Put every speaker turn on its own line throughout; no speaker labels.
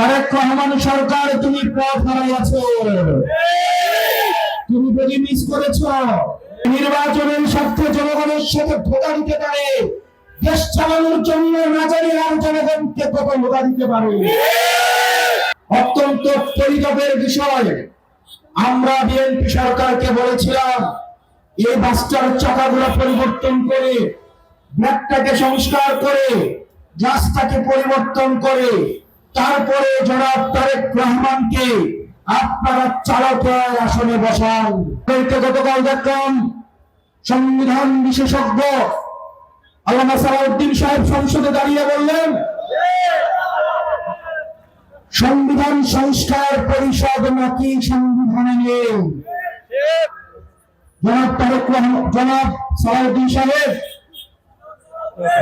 তারেক রহমান সরকার, তুমি পথ হারাইয়াছো, তুমি যদি মিস করেছো। নির্বাচনের স্বার্থে জনগণের সাথে ধোঁকা দিতে পারে, দেশ চালানোর জন্য না জানি আর জনগণকে কত ধোঁকা দিতে পারে। অত্যন্ত পরিতাপের বিষয়, আমরা বিএনপি সরকারকে বলেছিলাম এই বাসটার চাকাগুলো পরিবর্তন করে, ব্যাগটাকে সংস্কার করে, রাস্তাকে পরিবর্তন করে তারপরে জনাব তারেক রহমানকে আপনারা চালকের আসনে বসান। গতকাল দেখলাম সংবিধান বিশেষজ্ঞ আল্লামা সালাউদ্দিন সাহেব সংসদে দাঁড়িয়ে বললেন সংবিধান সংস্কার পরিষদ নাকি সংবিধানে নেই। জনাব সালাউদ্দিন সাহেব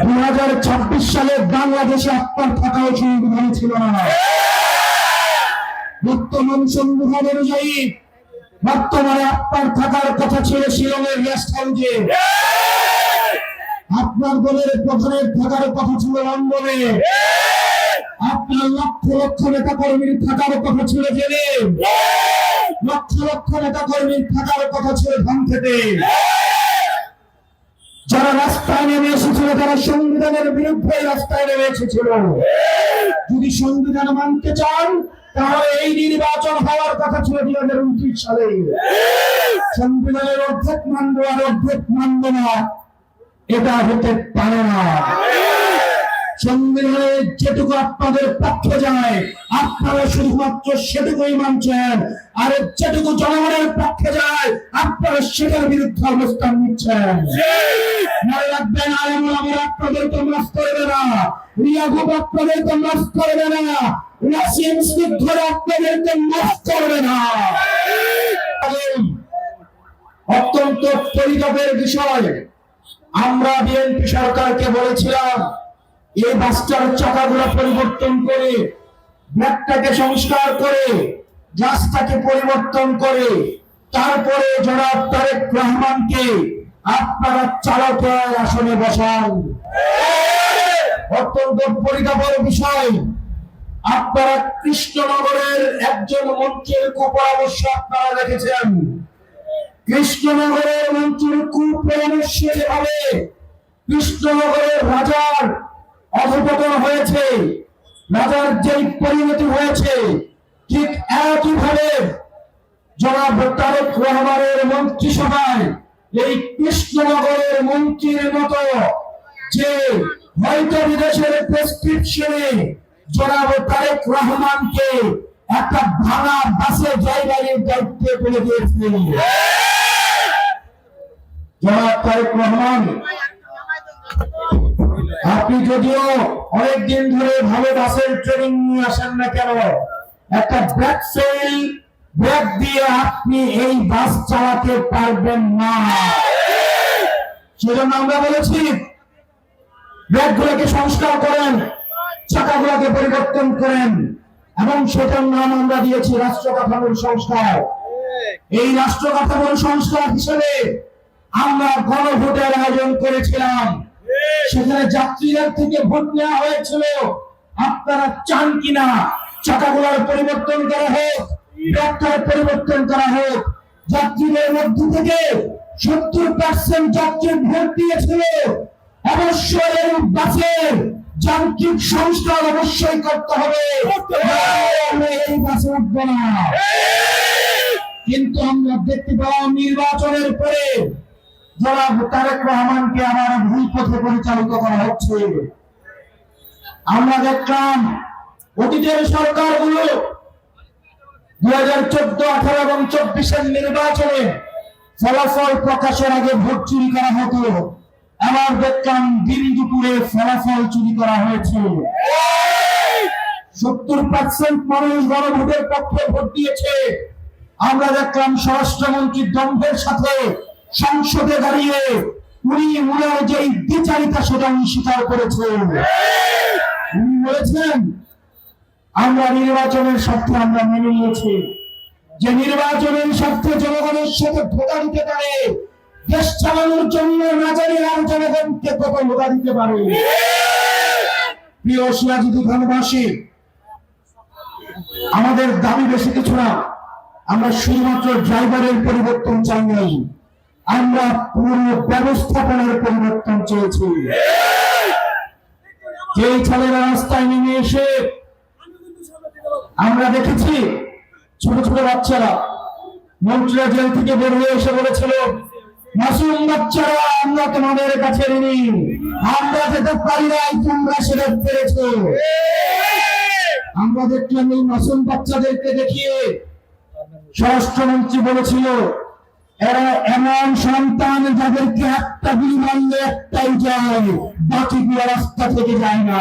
2026 সালে বাংলাদেশে আপনার থাকাও সংবিধানে ছিল না। বর্তমান সংবিধান অনুযায়ী বর্তমানে আপনার থাকার কথা ছিল শিলংয়ের গেস্ট হাউসে, আপনার দলের প্রধানের থাকার কথা ছিল লন্ডনে, আপনার লক্ষ লক্ষ নেতা কর্মীর থাকার কথা ছিল জেলে, লক্ষ লক্ষ নেতা কর্মীর থাকার কথা ছিল ধানখেতে। যারা রাস্তায় নেমে এসেছিল তারা সংবিধানের বিরুদ্ধে রাস্তায় নেমে এসেছিল। যদি সংবিধান মানতে চান তাহলে এই নির্বাচন হওয়ার কথা ছিল 2029 সালে। সংবিধানের অর্ধেক মানব আর অর্ধেক মানব না, এটা হতে পারে না। সংবিধানের যেটুকু আপনাদের পক্ষে যায় আপনারা শুধুমাত্র সেটুকুই মানছেন, আর যেটুকু জনগণের পক্ষে যায় আপনারা সেটার বিরুদ্ধে অবস্থান নিচ্ছেন। মনে রাখবেন, আলেমুলামারা আপনাদেরকে মাফ করবে না, রিয়াগুব আপনাদেরকে মাফ করবে না, নাসিম সিদ্দিকী আপনাদেরকে মাফ করবে না। অত্যন্ত পরিতাপের বিষয়, আমরা বিএনপি সরকারকে বলেছিলাম এই বাসটার চাকাগুলো পরিবর্তন করে, ব্যাগটাকে সংস্কার করে, রাস্তাকে পরিবর্তন করে তারপরে জনাব তারেক রহমানকে আপনারা চালকের আসনে বসান। অত্যন্ত পরিতাপের বিষয়, আপনারা কৃষ্ণনগরের একজন মন্ত্রীর কুপরামর্শ আপনারা দেখেছেন। কৃষ্ণনগরের মন্ত্রীর কুপরামর্শে যেভাবে কৃষ্ণনগরের রাজার অধঃপতন হয়েছে, রাজার যেই পরিণতি হয়েছে, ঠিক একইভাবে জনাব তারেক রহমানের মন্ত্রিসভায় এই কৃষ্ণনগরের মন্ত্রীর মতো যে হয়তো বিদেশের প্রেসক্রিপশনে জনাব তারেক রহমানকে একটা ভাঙা বাসে জায়গায় দায়িত্বে তুলে দিয়েছিলেন। জনাব তারেক রহমান, আপনি যদিও অনেকদিন ধরে ভালো বাসের ট্রেনিং নিয়ে আসেন না কেন, একটা ব্রেক দিয়ে আপনি এই বাস চালাতে পারবেন না। সেজন্য আমরা বলেছি ব্রেকগুলোকে সংস্কার করেন, চাকাগুলোকে পরিবর্তন করেন, এবং সেটার নাম আমরা দিয়েছি রাষ্ট্র কাঠামোর সংস্কার। এই রাষ্ট্র কাঠামোর সংস্কার হিসেবে আমরা গণভোটের আয়োজন করেছিলাম, সেখানে যাত্রীদের থেকে ভোট নেওয়া হয়েছিল আপনারা চান কিনা চাকাগুলোর পরিবর্তন করা হোক, ব্রেকটার পরিবর্তন করা হোক। যাত্রীদের মধ্যে থেকে 70% যাত্রী ভোট দিয়েছিল অবশ্যই এই বাসের যান্ত্রিক সংস্কার অবশ্যই করতে হবে, এই বাসে উঠব না। কিন্তু আমরা দেখতে পেলাম নির্বাচনের পরে জনাব তারেক রহমানকে আবার ভুল পথে পরিচালিত করা হচ্ছে। আমরা দেখলাম অতীতের সরকারগুলো 2014, 18 এবং 24-এর নির্বাচনে ফলাফল প্রকাশের আগে ভোট চুরি করা হতো, আবার দেখলাম দিন দুপুরে ফলাফল চুরি করা হয়েছে। 70% মানুষ গণভোটের পক্ষে ভোট দিয়েছে। আমরা দেখলাম স্বরাষ্ট্রমন্ত্রী দম্ভের সাথে সংসদে দাঁড়িয়ে উনি উনার যে বিচারিতা সেটা উনি স্বীকার করেছেন। উনি বলেছেন আমরা নির্বাচনের স্বার্থে আমরা মেনে নিয়েছি, যে নির্বাচনের স্বার্থে জনগণের সাথে ধোঁকা দিতে পারে, দেশ চালানোর জন্য না জানি আর জনগণকে কত ধোঁকা দিতে পারে। প্রিয় সিরাজুদ্দৌলাবাসী, আমাদের দাবি বেশি কিছু না, আমরা শুধুমাত্র ড্রাইভারের পরিবর্তন চাই নাই, আমরা পুরো ব্যবস্থাপনার পরিবর্তন চেয়েছি। যে ছেলেরা রাস্তায় নেমে এসে আমরা দেখেছি ছোট ছোট বাচ্চারা মন্ত্রীরা জেল থেকে বের হয়ে এসে বলেছিল, মাসুম বাচ্চারা আমরা তোমাদের কাছে ঋণী, আমরা যেতে পারি নাই, তোমরা সেটা পেরেছো। আমরা দেখলাম এই মাসুম বাচ্চাদেরকে দেখিয়ে স্বরাষ্ট্রমন্ত্রী বলেছিল, এরা এমন সন্তান যাদেরকে একটা গুলি মারলে একটাই যায়, বাকি গুলো রাস্তা থেকে যায় না।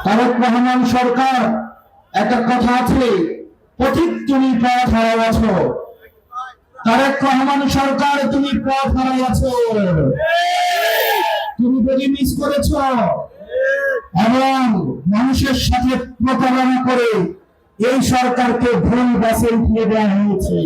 তারেক রহমান সরকার, একটা কথা আছে, পথিক তুমি পথ হারাই আছো। তারেক রহমান সরকার, তুমি পথ হারাই আছো, তুমি যদি মিস করেছ এবং মানুষের সাথে প্রতারণা করে এই সরকারকে ভুল বাসে উঠিয়ে দেওয়া হয়েছে।